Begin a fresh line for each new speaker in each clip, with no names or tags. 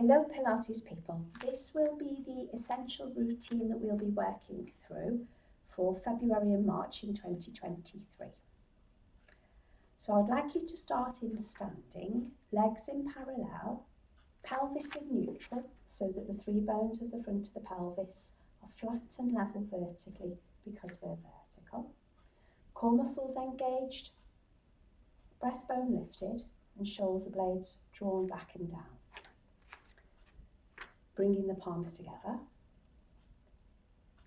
Hello Pilates people, this will be the essential routine that we'll be working through for February and March in 2023. So I'd like you to start in standing, legs in parallel, pelvis in neutral so that the three bones of the front of the pelvis are flat and level vertically because we're vertical. Core muscles engaged, breastbone lifted and shoulder blades drawn back and down. Bringing the palms together,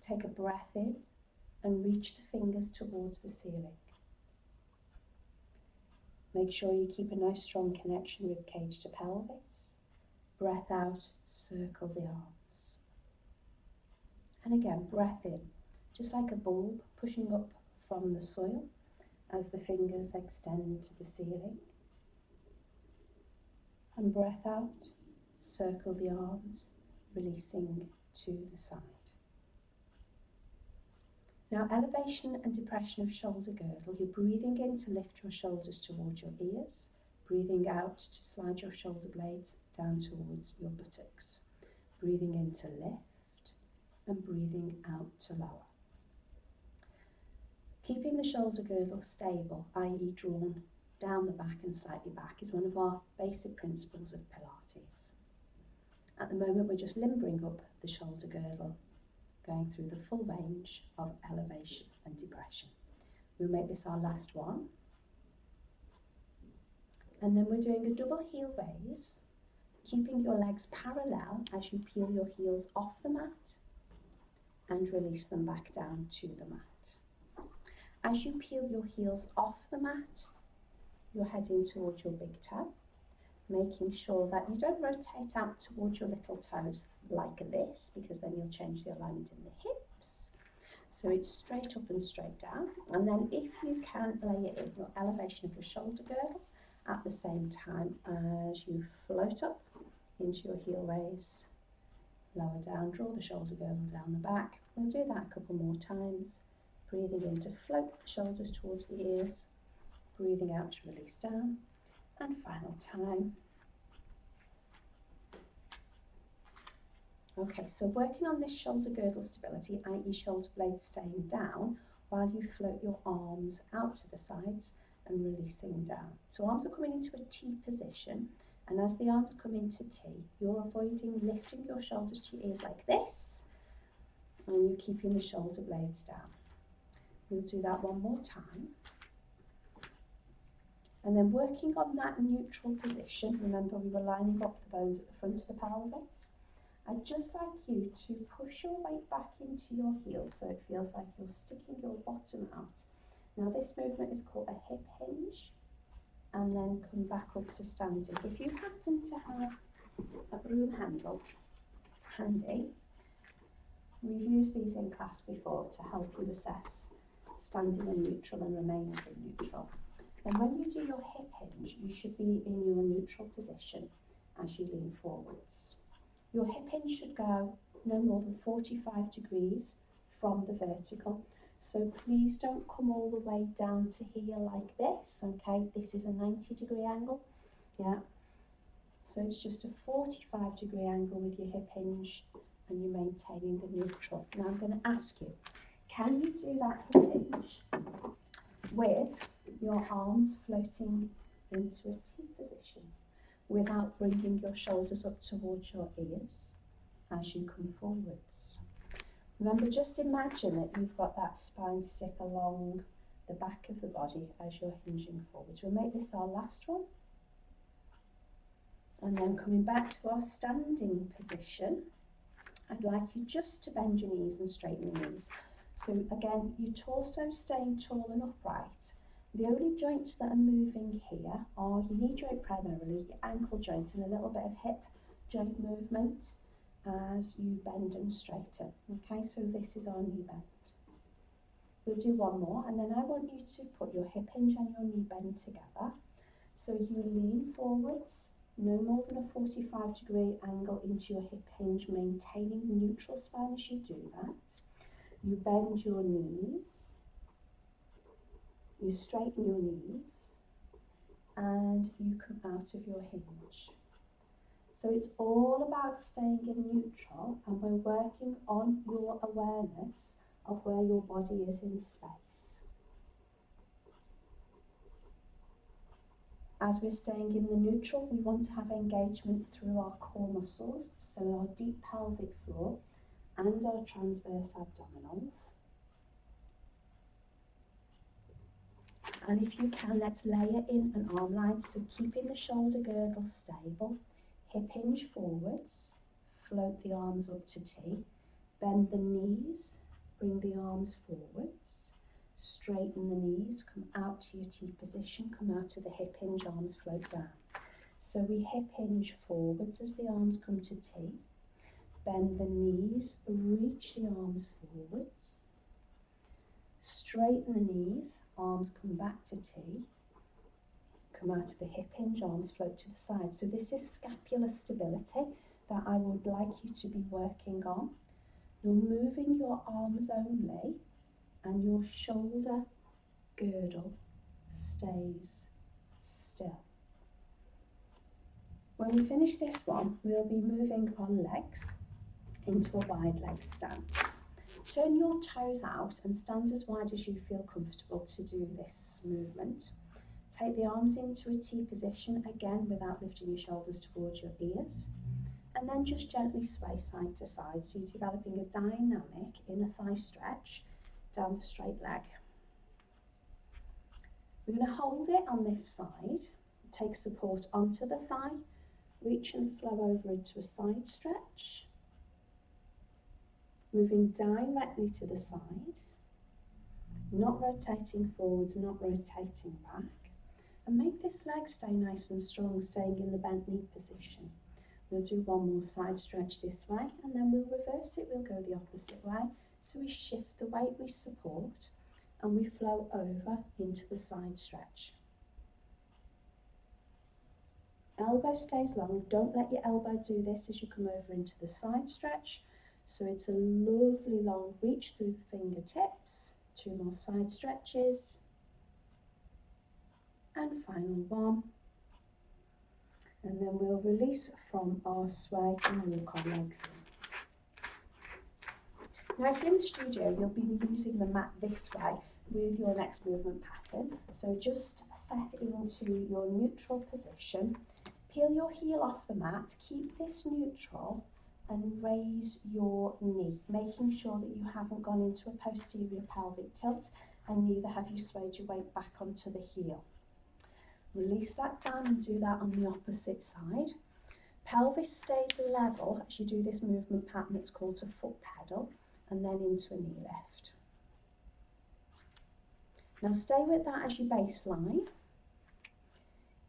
take a breath in and reach the fingers towards the ceiling. Make sure you keep a nice strong connection rib cage to pelvis. Breath out, circle the arms. And again, breath in, just like a bulb pushing up from the soil as the fingers extend to the ceiling. And breath out, circle the arms, releasing to the side. Now, elevation and depression of shoulder girdle. You're breathing in to lift your shoulders towards your ears, breathing out to slide your shoulder blades down towards your buttocks. Breathing in to lift and breathing out to lower. Keeping the shoulder girdle stable, i.e. drawn down the back and slightly back, is one of our basic principles of Pilates. At the moment, we're just limbering up the shoulder girdle, going through the full range of elevation and depression. We'll make this our last one. And then we're doing a double heel raise, keeping your legs parallel as you peel your heels off the mat and release them back down to the mat. As you peel your heels off the mat, you're heading towards your big toe, making sure that you don't rotate out towards your little toes like this, because then you'll change the alignment in the hips. So it's straight up and straight down. And then if you can, layer in your elevation of your shoulder girdle at the same time as you float up into your heel raise. Lower down, draw the shoulder girdle down the back. We'll do that a couple more times. Breathing in to float the shoulders towards the ears. Breathing out to release down. And final time. Okay, so working on this shoulder girdle stability, i.e. shoulder blades staying down while you float your arms out to the sides and releasing down. So arms are coming into a T position, and as the arms come into T, you're avoiding lifting your shoulders to your ears like this, and you're keeping the shoulder blades down. We'll do that one more time. And then working on that neutral position, remember we were lining up the bones at the front of the pelvis. I'd just like you to push your weight back into your heels so it feels like you're sticking your bottom out. Now this movement is called a hip hinge, and then come back up to standing. If you happen to have a broom handle handy, we've used these in class before to help you assess standing in neutral and remaining in neutral. And when you do your hip hinge, you should be in your neutral position as you lean forwards. Your hip hinge should go no more than 45 degrees from the vertical. So please don't come all the way down to here like this, okay? This is a 90-degree angle, yeah? So it's just a 45-degree angle with your hip hinge and you're maintaining the neutral. Now I'm going to ask you, can you do that hip hinge with your arms floating into a T position without bringing your shoulders up towards your ears as you come forwards? Remember, just imagine that you've got that spine stick along the back of the body as you're hinging forwards. We'll make this our last one. And then coming back to our standing position, I'd like you just to bend your knees and straighten your knees. So again, your torso staying tall and upright. The only joints that are moving here are your knee joint primarily, your ankle joint, and a little bit of hip joint movement as you bend and straighten. Okay, so this is our knee bend. We'll do one more, and then I want you to put your hip hinge and your knee bend together. So you lean forwards, no more than a 45-degree angle into your hip hinge, maintaining neutral spine as you do that. You bend your knees, you straighten your knees, and you come out of your hinge. So So it's all about staying in neutral, and we're working on your awareness of where your body is in space. As we're staying in the neutral, we want to have engagement through our core muscles, so our deep pelvic floor and our transverse abdominals. And if you can, let's layer in an arm line, so keeping the shoulder girdle stable, hip hinge forwards, float the arms up to T, bend the knees, bring the arms forwards, straighten the knees, come out to your T position, come out to the hip hinge, arms float down. So we hip hinge forwards as the arms come to T, bend the knees, reach the arms forwards, straighten the knees, arms come back to T, come out to the hip hinge, arms float to the side. So this is scapular stability that I would like you to be working on. You're moving your arms only, and your shoulder girdle stays still. When we finish this one, we'll be moving our legs into a wide leg stance. Turn your toes out and stand as wide as you feel comfortable to do this movement. Take the arms into a T position, again without lifting your shoulders towards your ears. And then just gently sway side to side, so you're developing a dynamic inner thigh stretch down the straight leg. We're going to hold it on this side, take support onto the thigh, reach and flow over into a side stretch, moving directly to the side, not rotating forwards, not rotating back, and make this leg stay nice and strong, staying in the bent knee position. We'll do one more side stretch this way, and then we'll reverse it, we'll go the opposite way. So we shift the weight we support, and we flow over into the side stretch. Elbow stays long, don't let your elbow do this as you come over into the side stretch. So it's a lovely long reach through the fingertips, 2 more side stretches, and final one. And then we'll release from our sway and walk our legs in. Now if you're in the studio, you'll be using the mat this way with your next movement pattern. So just set into your neutral position, peel your heel off the mat, keep this neutral, and raise your knee, making sure that you haven't gone into a posterior pelvic tilt, and neither have you swayed your weight back onto the heel. Release that down and do that on the opposite side. Pelvis stays level as you do this movement pattern. It's called a foot pedal, and then into a knee lift. Now stay with that as your baseline.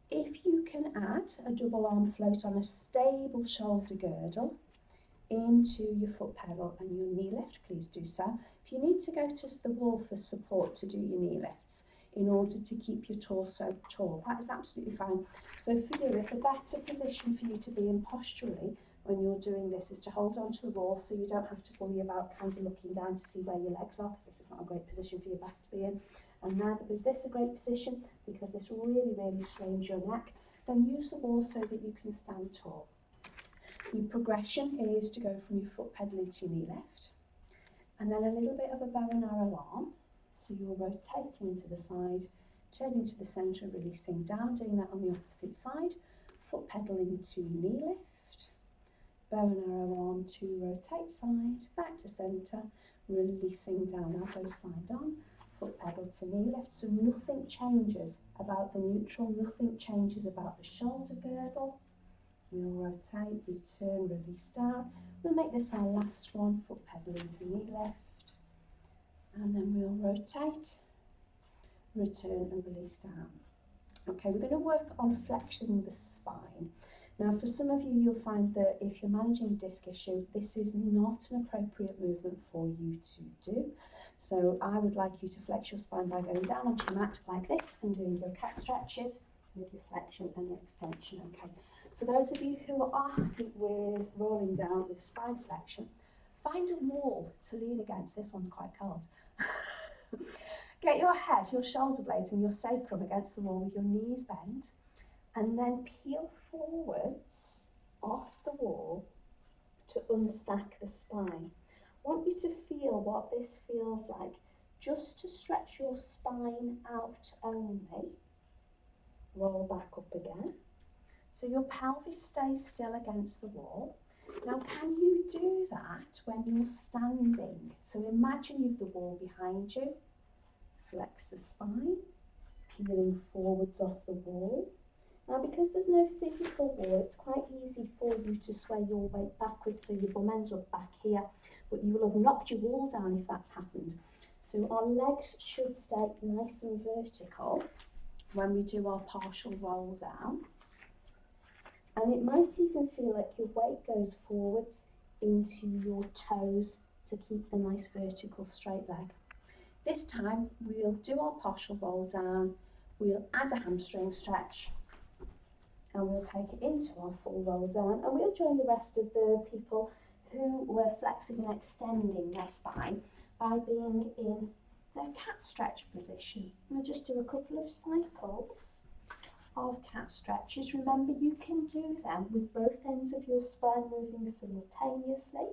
If you can add a double arm float on a stable shoulder girdle into your foot pedal and your knee lift, please do so. If you need to go to the wall for support to do your knee lifts in order to keep your torso tall, that is absolutely fine. So for you, if a better position for you to be in posturally when you're doing this is to hold onto the wall, so you don't have to worry about kind of looking down to see where your legs are, because this is not a great position for your back to be in. And neither is this a great position, because this really strains your neck. Then use the wall so that you can stand tall. Your progression is to go from your foot pedal into your knee lift, and then a little bit of a bow and arrow arm. So you're rotating to the side, turning to the centre, releasing down, doing that on the opposite side. Foot pedal into knee lift, bow and arrow arm to rotate side, back to centre, releasing down, elbow side on, foot pedal to knee lift. So nothing changes about the neutral, nothing changes about the shoulder girdle. We'll rotate, return, release down. We'll make this our last one, foot pedal into knee lift. And then we'll rotate, return and release down. Okay, we're going to work on flexing the spine. Now for some of you, you'll find that if you're managing a disc issue, this is not an appropriate movement for you to do. So I would like you to flex your spine by going down onto your mat like this and doing your cat stretches with your flexion and extension. Okay. For those of you who are happy with rolling down with spine flexion, find a wall to lean against. This one's quite cold. Get your head, your shoulder blades and your sacrum against the wall with your knees bent, and then peel forwards off the wall to unstack the spine. I want you to feel what this feels like, just to stretch your spine out only. Roll back up again. So your pelvis stays still against the wall. Now, can you do that when you're standing? So imagine you've the wall behind you. Flex the spine, peeling forwards off the wall. Now, because there's no physical wall, it's quite easy for you to sway your weight backwards, so your bum ends up back here, but you will have knocked your wall down if that's happened. So our legs should stay nice and vertical when we do our partial roll down. And it might even feel like your weight goes forwards into your toes to keep the nice vertical straight leg. This time we'll do our partial roll down, we'll add a hamstring stretch, and we'll take it into our full roll down, and we'll join the rest of the people who were flexing and extending their spine by being in their cat stretch position. We'll just do a couple of cycles of cat stretches. Remember, you can do them with both ends of your spine moving simultaneously.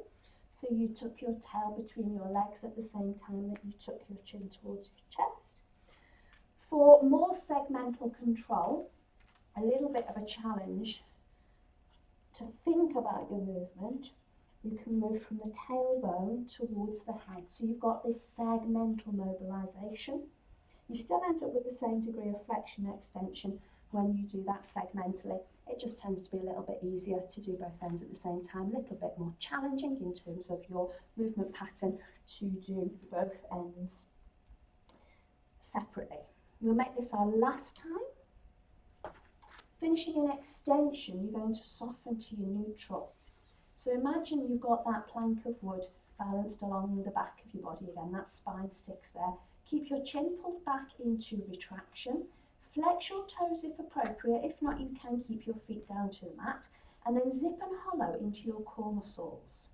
So you tuck your tail between your legs at the same time that you tuck your chin towards your chest. For more segmental control, a little bit of a challenge to think about your movement, you can move from the tailbone towards the head. So you've got this segmental mobilization. You still end up with the same degree of flexion and extension when you do that segmentally. It just tends to be a little bit easier to do both ends at the same time, a little bit more challenging in terms of your movement pattern to do both ends separately. We'll make this our last time. Finishing an extension, you're going to soften to your neutral. So imagine you've got that plank of wood balanced along the back of your body again, that spine sticks there. Keep your chin pulled back into retraction. Flex your toes if appropriate, if not you can keep your feet down to the mat, and then zip and hollow into your core muscles.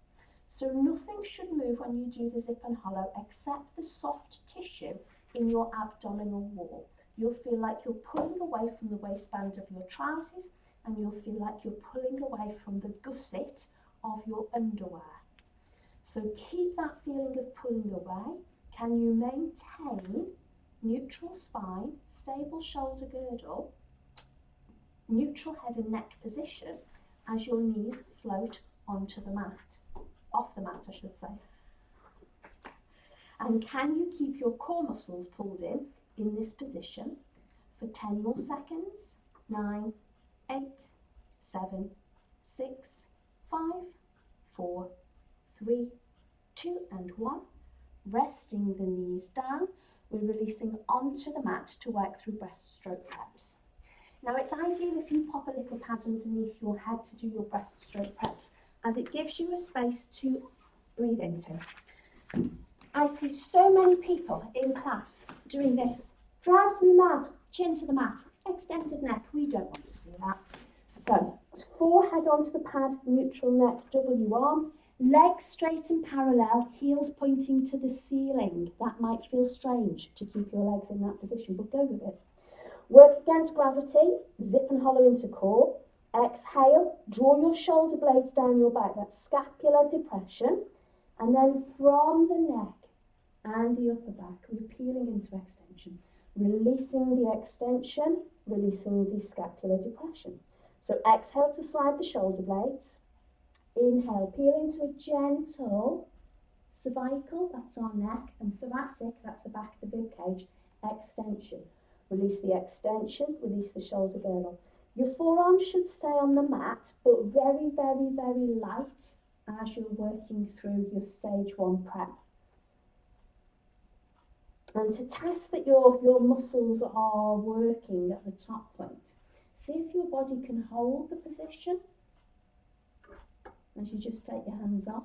So nothing should move when you do the zip and hollow except the soft tissue in your abdominal wall. You'll feel like you're pulling away from the waistband of your trousers, and you'll feel like you're pulling away from the gusset of your underwear. So keep that feeling of pulling away. Can you maintain neutral spine, stable shoulder girdle, neutral head and neck position as your knees float onto the mat, off the mat I should say. And can you keep your core muscles pulled in this position for 10 more seconds? 9, 8, 7, 6, 5, 4, 3, 2 and 1. Resting the knees down, we're releasing onto the mat to work through breaststroke preps. Now it's ideal if you pop a little pad underneath your head to do your breaststroke preps, as it gives you a space to breathe into. I see so many people in class doing this. Drives me mad, chin to the mat, extended neck, we don't want to see that. So, forehead onto the pad, neutral neck, W arm, legs straight and parallel, heels pointing to the ceiling. That might feel strange to keep your legs in that position, but go with it. Work against gravity, zip and hollow into core. Exhale, draw your shoulder blades down your back, that's scapular depression. And then from the neck and the upper back, we're peeling into extension. Releasing the extension, releasing the scapular depression. So exhale to slide the shoulder blades. Inhale, peel into a gentle cervical, that's our neck, and thoracic, that's the back of the rib cage, extension. Release the extension, release the shoulder girdle. Your forearms should stay on the mat, but very, very, very light as you're working through your stage 1 prep. And to test that your muscles are working at the top point, see if your body can hold the position as you just take your hands off.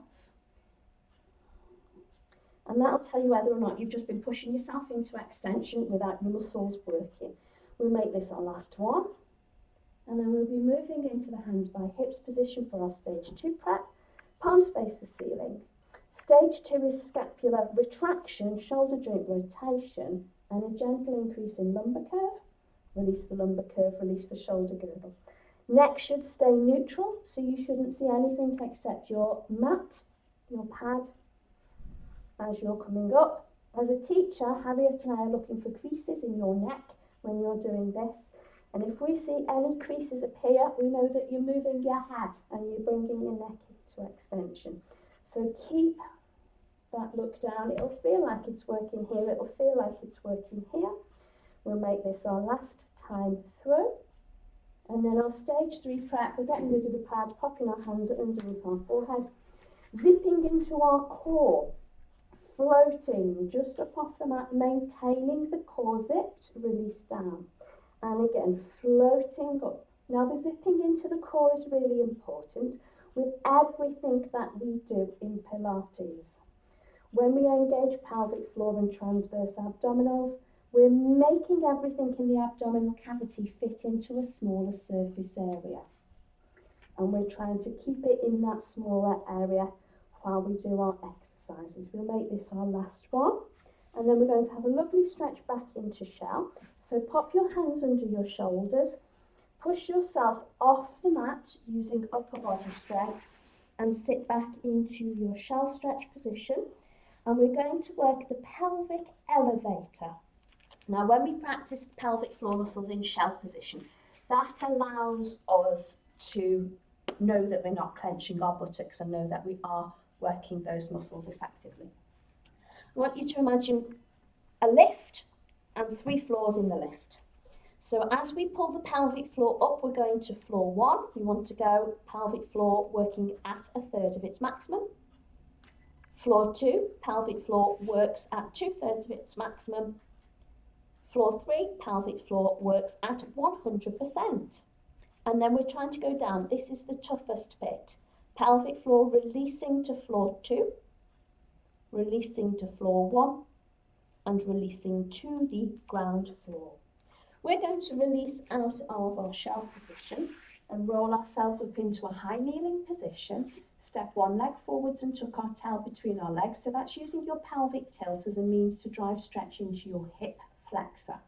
And that'll tell you whether or not you've just been pushing yourself into extension without your muscles working. We'll make this our last one. And then we'll be moving into the hands by hips position for our stage 2 prep. Palms face the ceiling. Stage 2 is scapular retraction, shoulder joint rotation, and a gentle increase in lumbar curve. Release the lumbar curve, release the shoulder girdle. Neck should stay neutral, so you shouldn't see anything except your mat, your pad, as you're coming up. As a teacher, Harriet and I are looking for creases in your neck when you're doing this. And if we see any creases appear, we know that you're moving your head and you're bringing your neck into extension. So keep that look down. It'll feel like it's working here. It'll feel like it's working here. We'll make this our last time through. And then our stage 3 prep, we're getting rid of the pad, popping our hands underneath our forehead, zipping into our core, floating just up off the mat, maintaining the core zipped, release down. And again, floating up. Now the zipping into the core is really important with everything that we do in Pilates. When we engage pelvic floor and transverse abdominals, we're making everything in the abdominal cavity fit into a smaller surface area. And we're trying to keep it in that smaller area while we do our exercises. We'll make this our last one. And then we're going to have a lovely stretch back into shell. So pop your hands under your shoulders, push yourself off the mat using upper body strength and sit back into your shell stretch position. And we're going to work the pelvic elevator. Now, when we practice the pelvic floor muscles in shell position, that allows us to know that we're not clenching our buttocks and know that we are working those muscles effectively. I want you to imagine a lift and 3 floors in the lift. So as we pull the pelvic floor up, we're going to floor 1. We want to go pelvic floor working at 1/3 of its maximum. Floor 2, pelvic floor works at 2/3 of its maximum. Floor 3, pelvic floor works at 100%. And then we're trying to go down. This is the toughest bit. Pelvic floor releasing to floor 2, releasing to floor 1, and releasing to the ground floor. We're going to release out of our shell position and roll ourselves up into a high kneeling position. Step 1 leg forwards and tuck our tail between our legs. So that's using your pelvic tilt as a means to drive stretch into your hip flexor.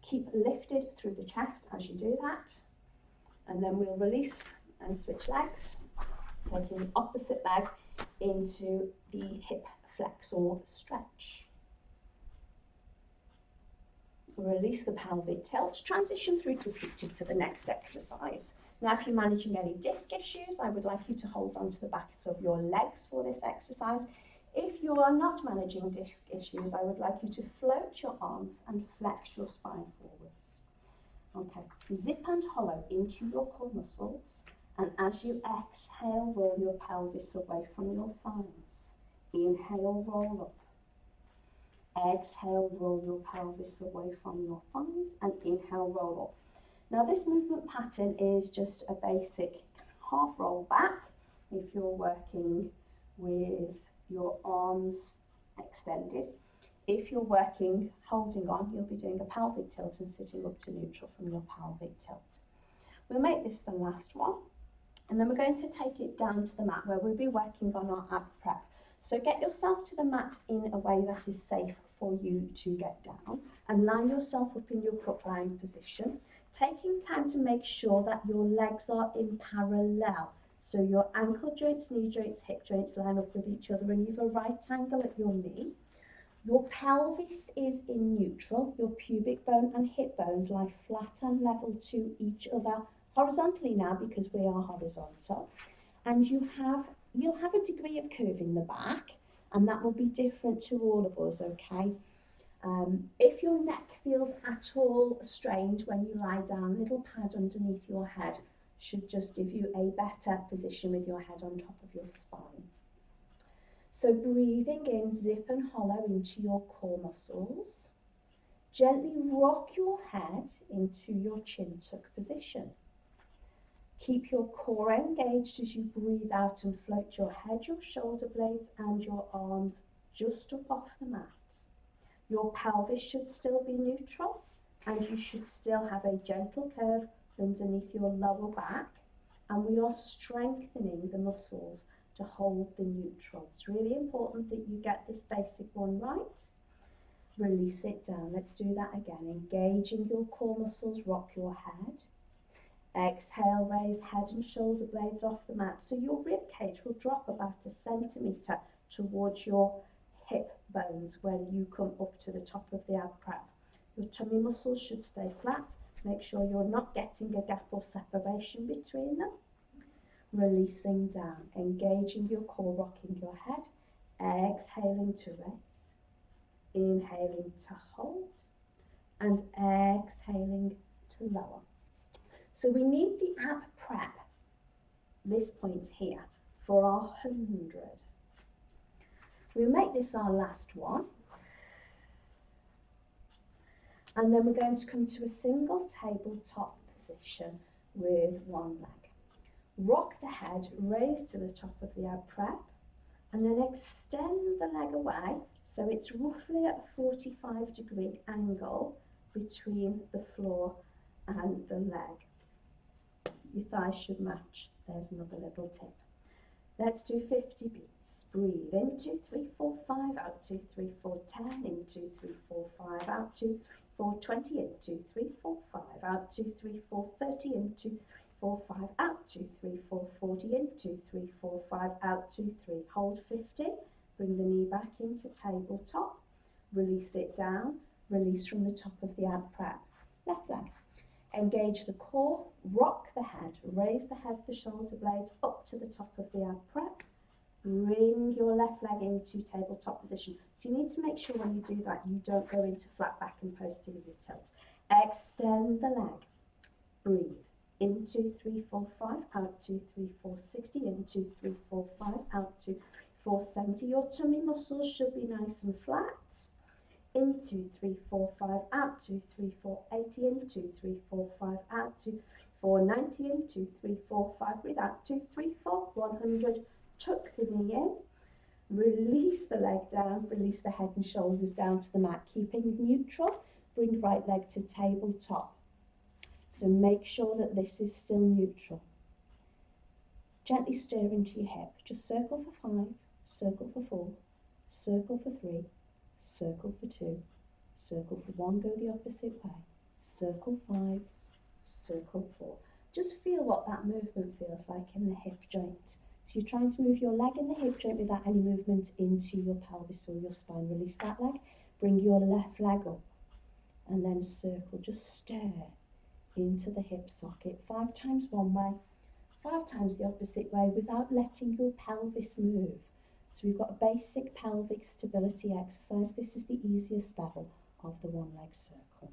Keep lifted through the chest as you do that. And then we'll release and switch legs, taking the opposite leg into the hip flexor stretch. Release the pelvic tilt, transition through to seated for the next exercise. Now, if you're managing any disc issues, I would like you to hold on to the backs of your legs for this exercise. If you are not managing disc issues, I would like you to float your arms and flex your spine forwards. Okay, zip and hollow into your core muscles, and as you exhale, roll your pelvis away from your thighs. Inhale, roll up. Exhale, roll your pelvis away from your thighs, and inhale, roll up. Now this movement pattern is just a basic half roll back if you're working with your arms extended. If you're working holding on, you'll be doing a pelvic tilt and sitting up to neutral from your pelvic tilt. We'll make this the last one, and then we're going to take it down to the mat where we'll be working on our ab prep. So get yourself to the mat in a way that is safe for you to get down, and line yourself up in your crook lying position, taking time to make sure that your legs are in parallel. So your ankle joints, knee joints, hip joints line up with each other, and you have a right angle at your knee. Your pelvis is in neutral. Your pubic bone and hip bones lie flat and level to each other horizontally now because we are horizontal. And you'll have a degree of curve in the back, and that will be different to all of us, okay? If your neck feels at all strained when you lie down, a little pad underneath your head should just give you a better position with your head on top of your spine. So breathing in, zip and hollow into your core muscles. Gently rock your head into your chin tuck position. Keep your core engaged as you breathe out and float your head, your shoulder blades and your arms just up off the mat. Your pelvis should still be neutral, and you should still have a gentle curve underneath your lower back, and we are strengthening the muscles to hold the neutral. It's really important that you get this basic one right. Release it down. Let's do that again. Engaging your core muscles, rock your head. Exhale, raise head and shoulder blades off the mat. So your rib cage will drop about 1 centimetre towards your hip bones when you come up to the top of the ab prep. Your tummy muscles should stay flat. Make sure you're not getting a gap or separation between them. Releasing down, engaging your core, rocking your head. Exhaling to raise. Inhaling to hold. And exhaling to lower. So we need the ab prep, this point here, for our 100. We'll make this our last one. And then we're going to come to a single tabletop position with one leg. Rock the head, raise to the top of the ab prep, and then extend the leg away so it's roughly at a 45-degree angle between the floor and the leg. Your thighs should match. There's another little tip. Let's do 50 beats. Breathe in, 2, 3, 4, 5, out, 2, 3, 4, 10, in, 2, 3, 4, 5, out, 2, 4, 20, in, 2, 3, 4, 5, out, 2, 3, 4, 30, in, 2, 3, 4, 5, out, 2, 3, 4, 40, in, 2, 3, 4, 5, out, 2, 3, hold 50, bring the knee back into tabletop, release it down, release from the top of the ab prep, left leg. Engage the core, rock the head, raise the head, the shoulder blades up to the top of the ab prep. Bring your left leg into tabletop position. So you need to make sure when you do that, you don't go into flat back and posterior tilt. Extend the leg. Breathe. In, 2, 3, 4, 5, out, 2, 3, 4, 60, in, 2, 3, 4, 5, out, 2, 4, 70. Your tummy muscles should be nice and flat. In, 2, 3, 4, 5, out, 2, 3, 4, 80, in, 2, 3, 4, 5, out, 2, 4, 90, in, 2, 3, 4, 5, breathe out, 2, 3, 4, 100, tuck the knee in, release the leg down, release the head and shoulders down to the mat, keeping neutral, bring right leg to tabletop. So make sure that this is still neutral. Gently stir into your hip, just circle for 5, circle for 4, circle for 3, circle for 2, circle for 1, go the opposite way, circle 5, circle 4. Just feel what that movement feels like in the hip joint. So you're trying to move your leg in the hip joint without any movement into your pelvis or your spine. Release that leg, bring your left leg up, and then circle, just stir into the hip socket. 5 times one way, 5 times the opposite way without letting your pelvis move. So we've got a basic pelvic stability exercise. This is the easiest level of the one leg circle.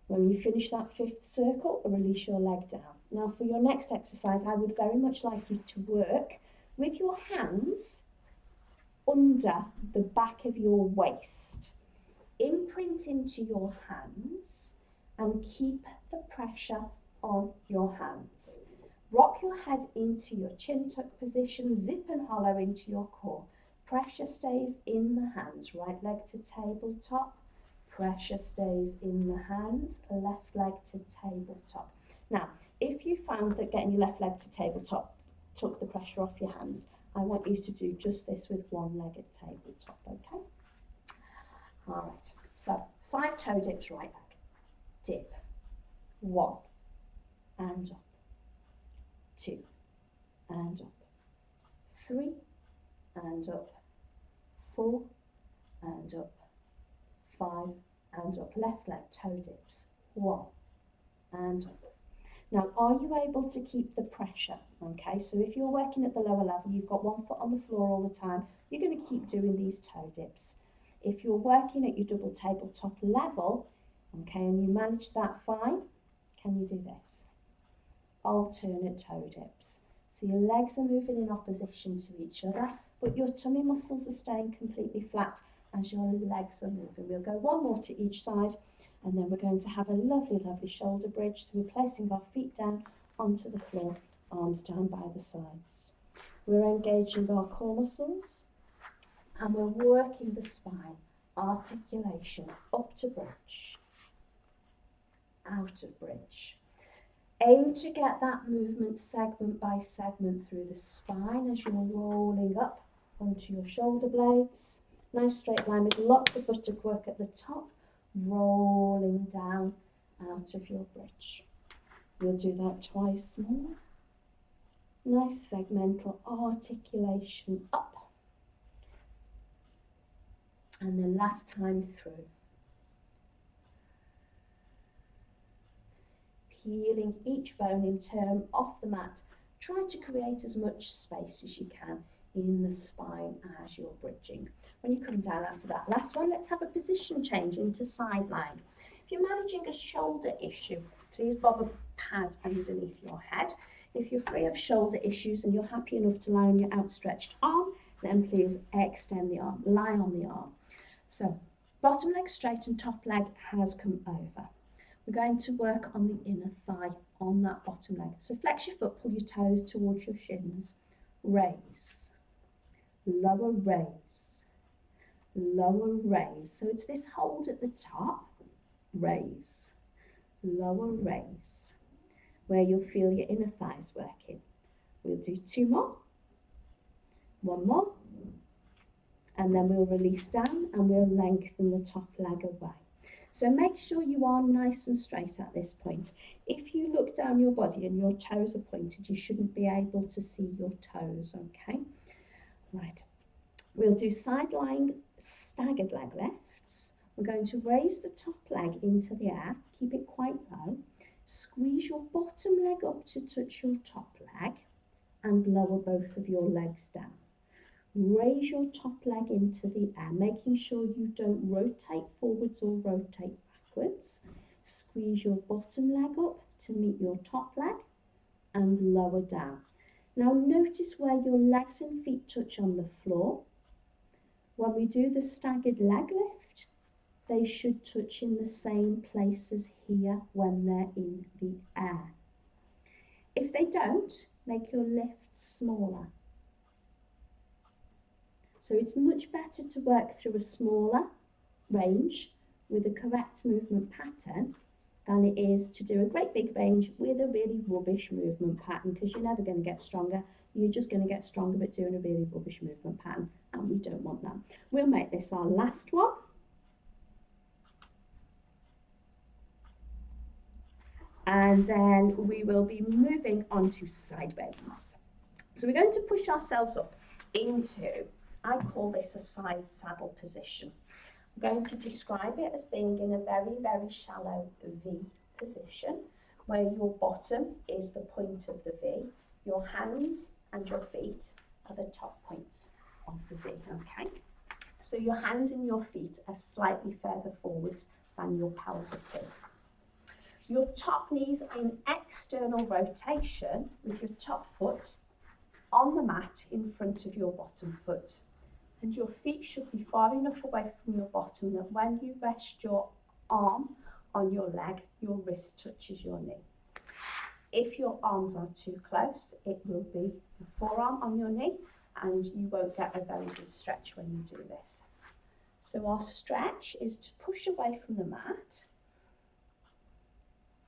When you finish that 5th circle, release your leg down. Now for your next exercise, I would very much like you to work with your hands under the back of your waist. Imprint into your hands and keep the pressure on your hands. Rock your head into your chin tuck position, zip and hollow into your core. Pressure stays in the hands, right leg to tabletop. Pressure stays in the hands, left leg to tabletop. Now, if you found that getting your left leg to tabletop took the pressure off your hands, I want you to do just this with one leg at tabletop, okay? All right, so 5 toe dips, right leg. Dip. 1, and up. 2, and up. 3, and up. 4, and up. 5, and up. Left leg, toe dips. 1, and up. Now, are you able to keep the pressure? Okay, so if you're working at the lower level, you've got 1 foot on the floor all the time, you're going to keep doing these toe dips. If you're working at your double tabletop level, okay, and you manage that fine, can you do this? Alternate toe dips. So your legs are moving in opposition to each other, but your tummy muscles are staying completely flat as your legs are moving. We'll go 1 more to each side, and then we're going to have a lovely, lovely shoulder bridge. So we're placing our feet down onto the floor, arms down by the sides. We're engaging our core muscles, and we're working the spine, articulation, up to bridge, out of bridge. Aim to get that movement segment by segment through the spine as you're rolling up onto your shoulder blades. Nice straight line with lots of buttock work at the top, rolling down out of your bridge. We'll do that twice more. Nice segmental articulation up. And then last time through. Peeling each bone in turn off the mat. Try to create as much space as you can in the spine as you're bridging. When you come down after that last one, let's have a position change into side lying. If you're managing a shoulder issue, please bob a pad underneath your head. If you're free of shoulder issues and you're happy enough to lie on your outstretched arm, then please extend the arm, lie on the arm. So bottom leg straight and top leg has come over. We're going to work on the inner thigh on that bottom leg. So flex your foot, pull your toes towards your shins. Raise, lower, raise, lower, raise. So it's this hold at the top, raise, lower, raise, where you'll feel your inner thighs working. We'll do 2 more, 1 more, and then we'll release down and we'll lengthen the top leg away. So make sure you are nice and straight at this point. If you look down your body and your toes are pointed, you shouldn't be able to see your toes, okay? Right, we'll do side lying staggered leg lifts. We're going to raise the top leg into the air, keep it quite low. Squeeze your bottom leg up to touch your top leg and lower both of your legs down. Raise your top leg into the air, making sure you don't rotate forwards or rotate backwards. Squeeze your bottom leg up to meet your top leg and lower down. Now notice where your legs and feet touch on the floor. When we do the staggered leg lift, they should touch in the same places here when they're in the air. If they don't, make your lift smaller. So it's much better to work through a smaller range with a correct movement pattern than it is to do a great big range with a really rubbish movement pattern, because you're never going to get stronger. You're just going to get stronger but doing a really rubbish movement pattern, and we don't want that. We'll make this our last one. And then we will be moving on to side bends. So we're going to push ourselves up into, I call this a side saddle position. I'm going to describe it as being in a very, very shallow V position, where your bottom is the point of the V, your hands and your feet are the top points of the V, okay? So your hands and your feet are slightly further forwards than your pelvis is. Your top knee's in external rotation with your top foot on the mat in front of your bottom foot. And your feet should be far enough away from your bottom that when you rest your arm on your leg, your wrist touches your knee. If your arms are too close, it will be your forearm on your knee and you won't get a very good stretch when you do this. So our stretch is to push away from the mat,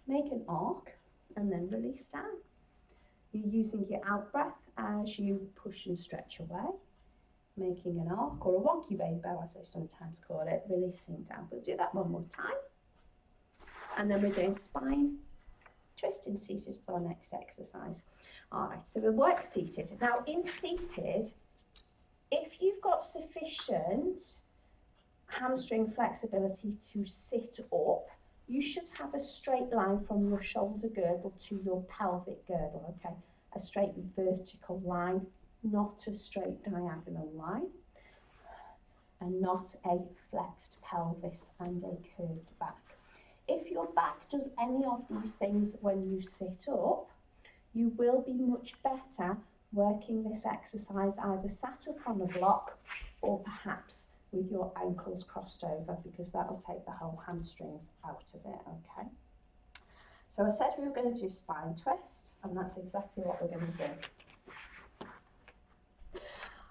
make an arc and then release down. You're using your out breath as you push and stretch away, making an arc or a wonky rainbow as I sometimes call it, releasing down. We'll do that one more time. And then we're doing spine twisting seated for our next exercise. All right, so we'll work seated. Now in seated, if you've got sufficient hamstring flexibility to sit up, you should have a straight line from your shoulder girdle to your pelvic girdle, okay? A straight vertical line, not a straight diagonal line, and not a flexed pelvis and a curved back. If your back does any of these things when you sit up, you will be much better working this exercise either sat up on a block or perhaps with your ankles crossed over, because that will take the whole hamstrings out of it, okay? So I said we were going to do spine twist, and that's exactly what we're going to do.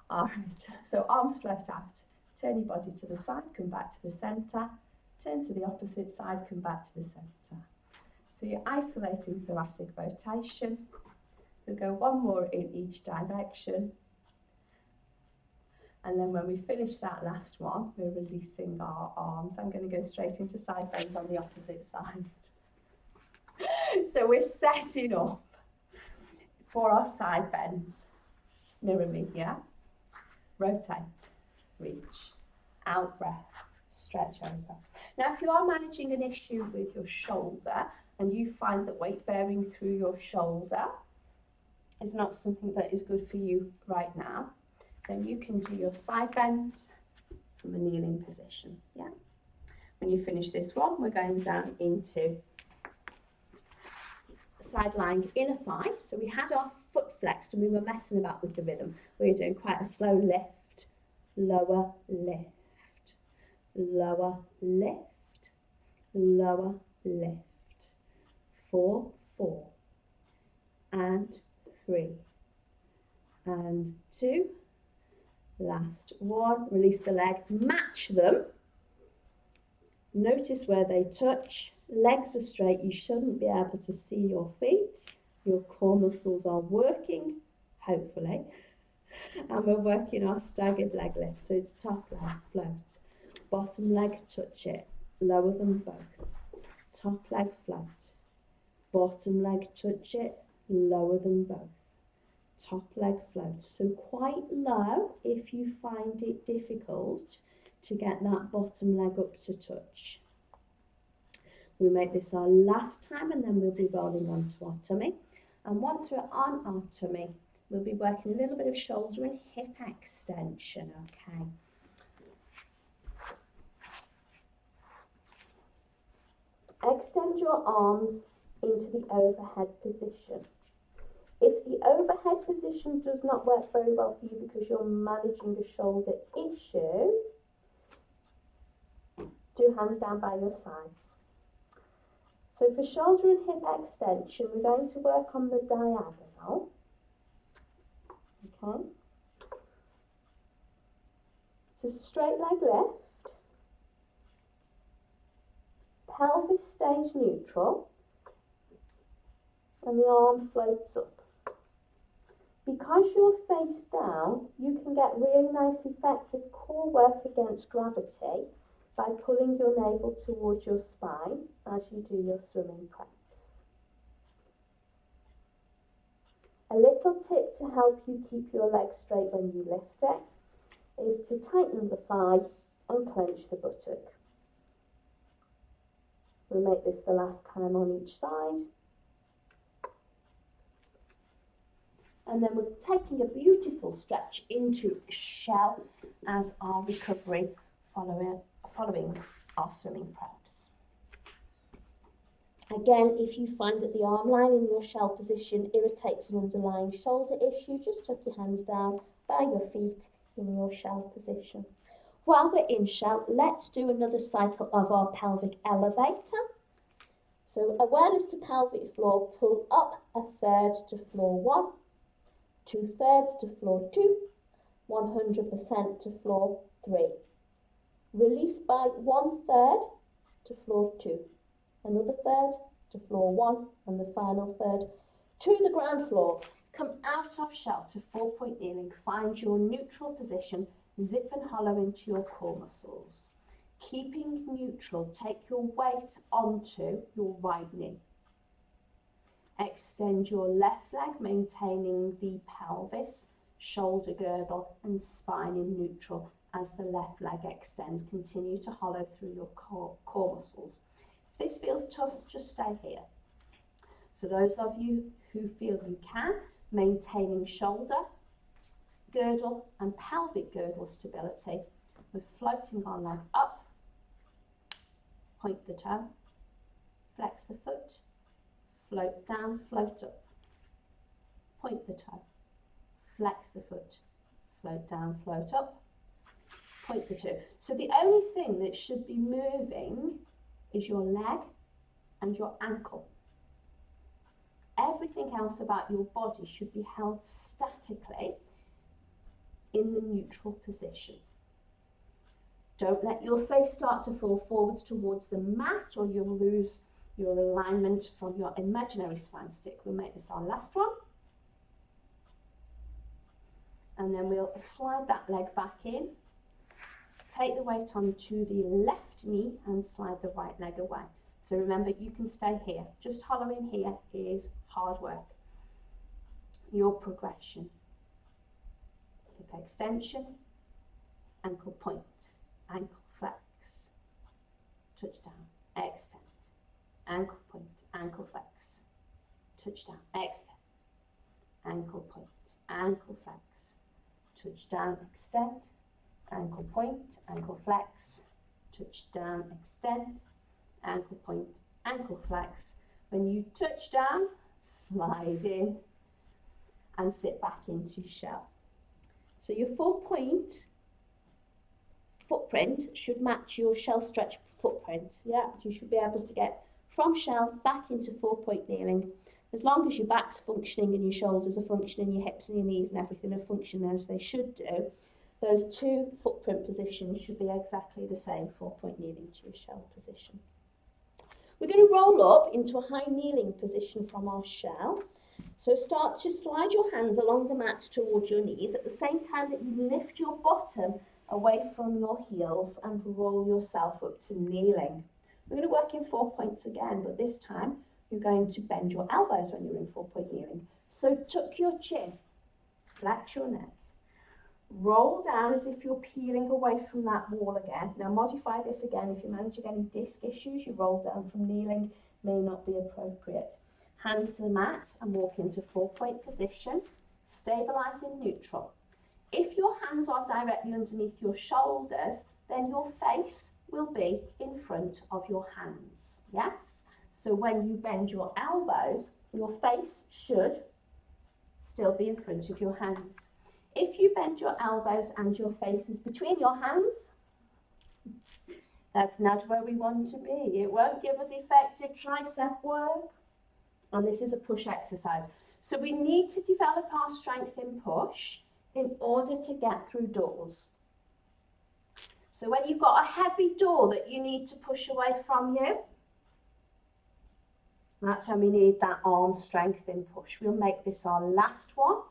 All right, so arms flat out, turn your body to the side, come back to the centre, turn to the opposite side, come back to the centre. So you're isolating thoracic rotation. We'll go one more in each direction. And then when we finish that last one, we're releasing our arms. I'm going to go straight into side bends on the opposite side. So we're setting up for our side bends. Mirror me, yeah? Rotate, reach, out breath, stretch over. Now, if you are managing an issue with your shoulder and you find that weight bearing through your shoulder is not something that is good for you right now, then you can do your side bends from a kneeling position, yeah? When you finish this one, we're going down into side lying inner thigh. So we had our foot flexed and we were messing about with the rhythm. We were doing quite a slow lift, lower lift, lower lift, lower lift. 4, 4, and 3, and 2. Last one. Release the leg, match them. Notice where they touch. Legs are straight. You shouldn't be able to see your feet. Your core muscles are working, hopefully. And we're working our staggered leg lift. So it's top leg, float. Bottom leg, touch it. Lower them both. Top leg, float. Bottom leg, touch it. Lower them both. Top leg, float. So quite low if you find it difficult to get that bottom leg up to touch. We make this our last time and then we'll be rolling onto our tummy. And once we're on our tummy, we'll be working a little bit of shoulder and hip extension, okay? Extend your arms into the overhead position. If the overhead position does not work very well for you because you're managing a shoulder issue, do hands down by your sides. So for shoulder and hip extension, we're going to work on the diagonal. Okay. It's a straight leg lift. Pelvis stays neutral. And the arm floats up. Because you're face down, you can get really nice effective core work against gravity by pulling your navel towards your spine as you do your swimming preps. A little tip to help you keep your leg straight when you lift it is to tighten the thigh and clench the buttock. We'll make this the last time on each side. And then we're taking a beautiful stretch into shell as our recovery following our swimming preps. Again, if you find that the arm line in your shell position irritates an underlying shoulder issue, just tuck your hands down by your feet in your shell position. While we're in shell, let's do another cycle of our pelvic elevator. So awareness to pelvic floor, pull up 1/3 to floor 1, 2/3 to floor 2, 100% to floor 3. Release by 1/3 to floor 2, another third to floor 1, and the final third to the ground floor. Come out of shell to 4-point kneeling. Find your neutral position. Zip and hollow into your core muscles. Keeping neutral, take your weight onto your right knee. Extend your left leg, maintaining the pelvis, shoulder girdle and spine in neutral as the left leg extends. Continue to hollow through your core muscles. If this feels tough, just stay here. For those of you who feel you can, maintaining shoulder, girdle and pelvic girdle stability, we're floating our leg up, point the toe, flex the foot, float down, float up, point the toe, flex the foot, float down, float up, point the toe. So the only thing that should be moving is your leg and your ankle. Everything else about your body should be held statically in the neutral position. Don't let your face start to fall forwards towards the mat or you'll lose your alignment from your imaginary spine stick. We'll make this our last one. And then we'll slide that leg back in. Take the weight onto the left knee and slide the right leg away. So remember, you can stay here. Just hollowing here is hard work. Your progression. Hip extension, ankle point, ankle flex, touch down, extend, ankle point, ankle flex, touch down, extend, ankle point, ankle flex, touch down, extend, ankle point, ankle flex, touch down, extend, ankle point, ankle flex. When you touch down, slide in and sit back into shell. So your 4-point footprint should match your shell stretch footprint. Yeah, you should be able to get from shell back into 4-point kneeling. As long as your back's functioning and your shoulders are functioning, your hips and your knees and everything are functioning as they should do, those 2 footprint positions should be exactly the same, 4-point kneeling to your shell position. We're going to roll up into a high kneeling position from our shell. So start to slide your hands along the mat towards your knees at the same time that you lift your bottom away from your heels and roll yourself up to kneeling. We're going to work in 4 points again, but this time you're going to bend your elbows when you're in 4-point kneeling. So tuck your chin, flex your neck, roll down as if you're peeling away from that wall again. Now modify this again. If you're managing any disc issues, you roll down from kneeling, may not be appropriate. Hands to the mat and walk into 4-point position, stabilising neutral. If your hands are directly underneath your shoulders, then your face will be in front of your hands. Yes? So when you bend your elbows, your face should still be in front of your hands. If you bend your elbows and your face is between your hands, that's not where we want to be. It won't give us effective tricep work. And this is a push exercise. So we need to develop our strength in push in order to get through doors. So when you've got a heavy door that you need to push away from you, that's when we need that arm strength in push. We'll make this our last one.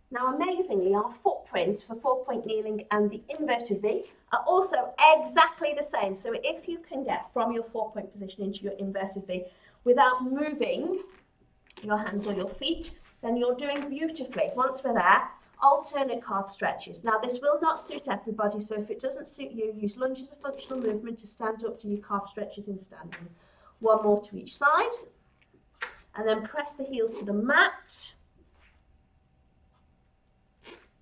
Now, amazingly, our footprint for 4-point kneeling and the inverted V are also exactly the same. So if you can get from your 4-point position into your inverted V without moving your hands or your feet, then you're doing beautifully. Once we're there, alternate calf stretches. Now, this will not suit everybody, so if it doesn't suit you, use lunge as a functional movement to stand up, do your calf stretches in standing. One more to each side, and then press the heels to the mat.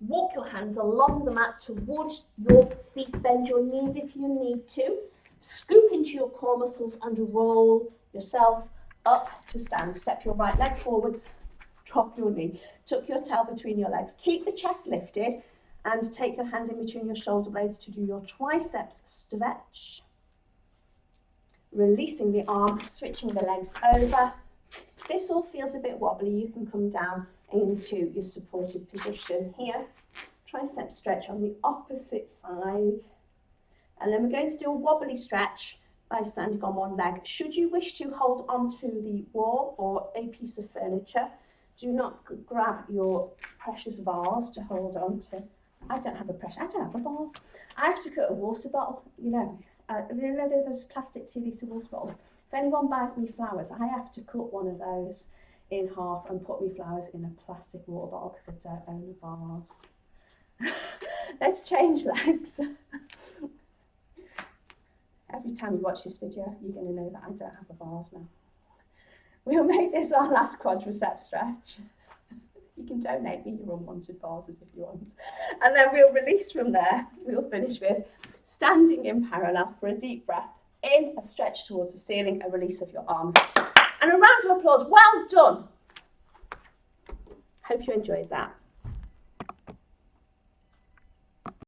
Walk your hands along the mat towards your feet, bend your knees if you need to. Scoop into your core muscles and roll yourself up to stand. Step your right leg forwards, drop your knee, tuck your tail between your legs. Keep the chest lifted and take your hand in between your shoulder blades to do your triceps stretch. Releasing the arms, switching the legs over. This all feels a bit wobbly. You can come down into your supported position here. Tricep stretch on the opposite side. And then we're going to do a wobbly stretch by standing on one leg. Should you wish to hold onto the wall or a piece of furniture, do not grab your precious vase to hold on to. I don't have a vase. I have to cut a water bottle, you know those plastic 2-litre water bottles. If anyone buys me flowers, I have to cut one of those in half and put me flowers in a plastic water bottle because I don't own a vase. Let's change legs. Every time you watch this video, you're going to know that I don't have a vase now. We'll make this our last quadricep stretch. You can donate me your unwanted vases if you want. And then we'll release from there. We'll finish with standing in parallel for a deep breath. In, a stretch towards the ceiling, a release of your arms. And a round of applause. Well done. Hope you enjoyed that.